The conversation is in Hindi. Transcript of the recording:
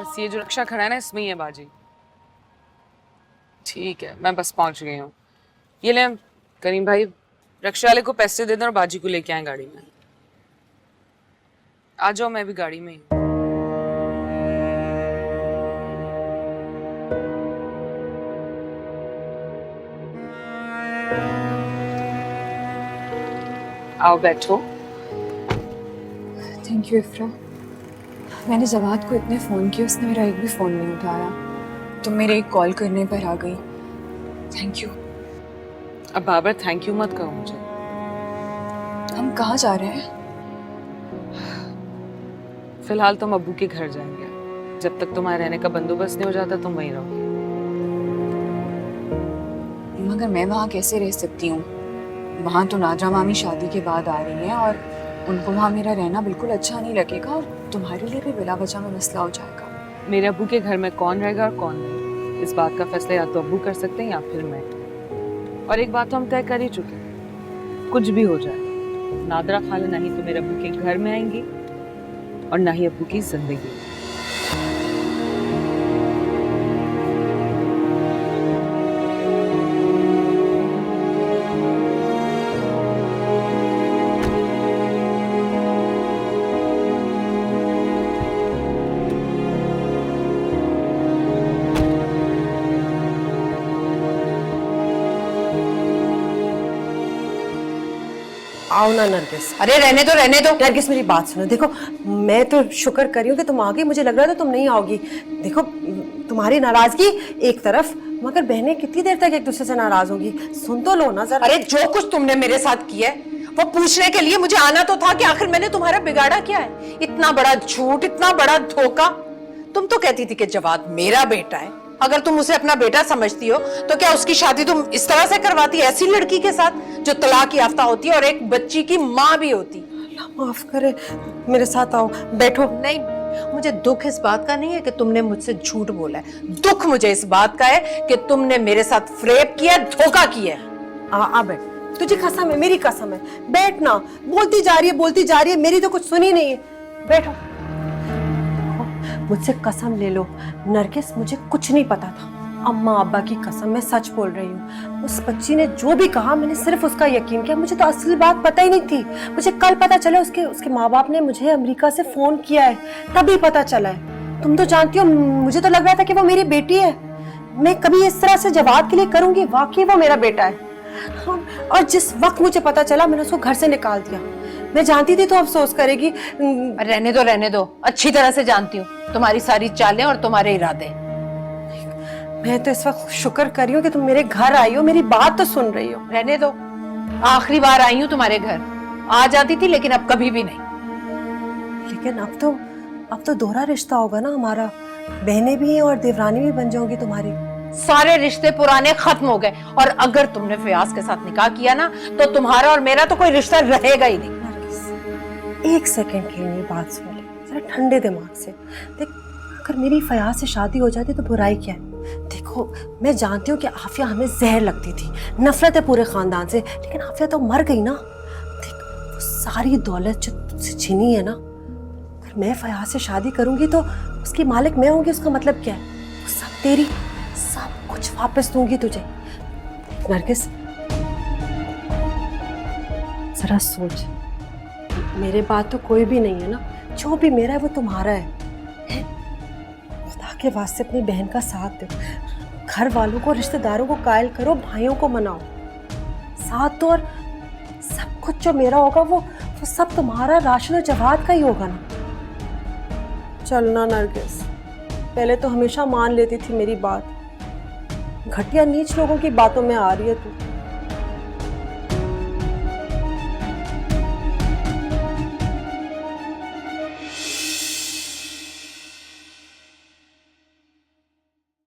बस ये जो रिक्शा खड़ा है ना, इसमें ही है बाजी। ठीक है, मैं बस पहुंच गई हूँ। ये ले करीम भाई, रिक्शा वाले को पैसे दे दें और बाजी को लेके आए गाड़ी में। आ जाओ, मैं भी गाड़ी में ही हूँ। आओ बैठो। Thank you इफ्रा। मैंने जवाद को इतने फ़ोन किए, उसने मेरा एक भी फ़ोन नहीं उठाया। तुम मेरे एक कॉल करने पर आ गई। Thank you. अब बाबर थैंक यू मत कहो मुझे। हम कहाँ जा रहे हैं? फिलहाल तुम अब्बू के घर जाएंगे। जब तक तुम्हारे रहने का बंदोबस्त नहीं हो जाता तुम वहीं रहोगे। मगर मैं वहाँ कैसे रह सकती हूँ? वहाँ तो नाजरा मामी शादी के बाद आ रही हैं और उनको वहाँ मेरा रहना बिल्कुल अच्छा नहीं लगेगा और तुम्हारे लिए भी बिला वजह में मसला हो जाएगा। मेरे अब्बू के घर में कौन रहेगा और कौन नहीं, इस बात का फैसला या तो अब्बू कर सकते हैं या फिर मैं। और एक बात तो हम तय कर ही चुके हैं, कुछ भी हो जाए नादरा खाला ना ही तो मेरे अब्बू के घर में आएंगी और ना ही अब्बू की जिंदगी। आओ ना नरगिस। अरे रहने दो। नरगिस मेरी बात सुनो। देखो मैं तो शुक्र कर रही हूँ कि तुम आ गई। मुझे लग रहा था तुम नहीं आओगी। देखो तुम्हारी नाराजगी एक तरफ, मगर बहनें कितनी देर तक एक दूसरे से नाराज होगी? सुन तो लो ना जरा। अरे जो कुछ तुमने मेरे साथ किया है वो पूछने के लिए मुझे आना तो था कि आखिर मैंने तुम्हारा बिगाड़ा क्या है? इतना बड़ा झूठ, इतना बड़ा धोखा। तुम तो कहती थी कि जवाद मेरा बेटा है। अगर तुम उसे अपना बेटा समझती हो तो क्या उसकी शादी तुम इस तरह से करवाती, ऐसी लड़की के साथ जो तलाक याफ्ता होती है और एक बच्ची की माँ भी होती? माफ करे, मेरे साथ आओ, बैठो। नहीं, मुझे दुख इस बात का नहीं है कि तुमने मुझसे झूठ बोला है। दुख मुझे इस बात का है कि तुमने मेरे साथ फ्रेब किया, धोखा किया। आ बैठ। तुझे कसम है, मेरी कसम है। बैठ ना। बोलती जा रही है, मेरी तो कुछ सुनी नहीं है। बैठो। मुझसे कसम ले लो नरगिस, मुझे कुछ नहीं पता था। अम्मा अब्बा की कसम, मैं सच बोल रही हूँ। उस बच्ची ने जो भी कहा मैंने सिर्फ उसका यकीन किया। मुझे तो असली बात पता ही नहीं थी। मुझे कल पता चला उसके माँ बाप ने मुझे अमेरिका से फोन किया है, तभी पता चला है। तुम तो जानती हो, मुझे तो लग रहा था कि वो मेरी बेटी है। मैं कभी इस तरह से जवाब के लिए करूंगी? वाकई वो मेरा बेटा है। और जिस वक्त मुझे पता चला मैंने उसको घर से निकाल दिया। मैं जानती थी तो अफसोस करेगी। रहने दो। अच्छी तरह से जानती हूँ तुम्हारी सारी चालें और तुम्हारे इरादे। मैं तो इस वक्त शुक्र कर रही हूँ कि तुम मेरे घर आई हो, मेरी बात तो सुन रही हो। रहने दो। आखिरी बार आई हूँ तुम्हारे घर। आ जाती थी लेकिन अब कभी भी नहीं। लेकिन अब तो दोहरा रिश्ता होगा ना हमारा। बहनें भी हैं और देवरानी भी बन जाओगी तुम्हारी। सारे रिश्ते पुराने खत्म हो गए और अगर तुमने फयाज के साथ निकाह किया ना तो तुम्हारा और मेरा तो कोई रिश्ता रहेगा ही नहीं। एक सेकंड के लिए मेरी बात सुन ले जरा ठंडे दिमाग से। देख, अगर मेरी फयाज से शादी हो जाती तो बुराई क्या है? देखो मैं जानती हूँ कि आफिया हमें जहर लगती थी, नफरत है पूरे खानदान से, लेकिन आफिया तो मर गई ना। देख, वो सारी दौलत जो तुझसे छीनी है ना, अगर मैं फयाज से शादी करूंगी तो उसकी मालिक मैं होंगी। उसका मतलब क्या है? वो सब तेरी, सब कुछ वापस दूंगी तुझे। नरगिस जरा सोच, मेरे बात तो कोई भी नहीं है ना। जो भी मेरा है वो तुम्हारा है। खुदा के वास्ते अपनी बहन का साथ दो। घर वालों को, रिश्तेदारों को कायल करो, भाइयों को मनाओ, साथ दो। और सब कुछ जो मेरा होगा वो सब तुम्हारा, राशन और जवाद का ही होगा ना। चलना नरगिस, पहले तो हमेशा मान लेती थी मेरी बात। घटिया नीच लोगों की बातों में आ रही है तू।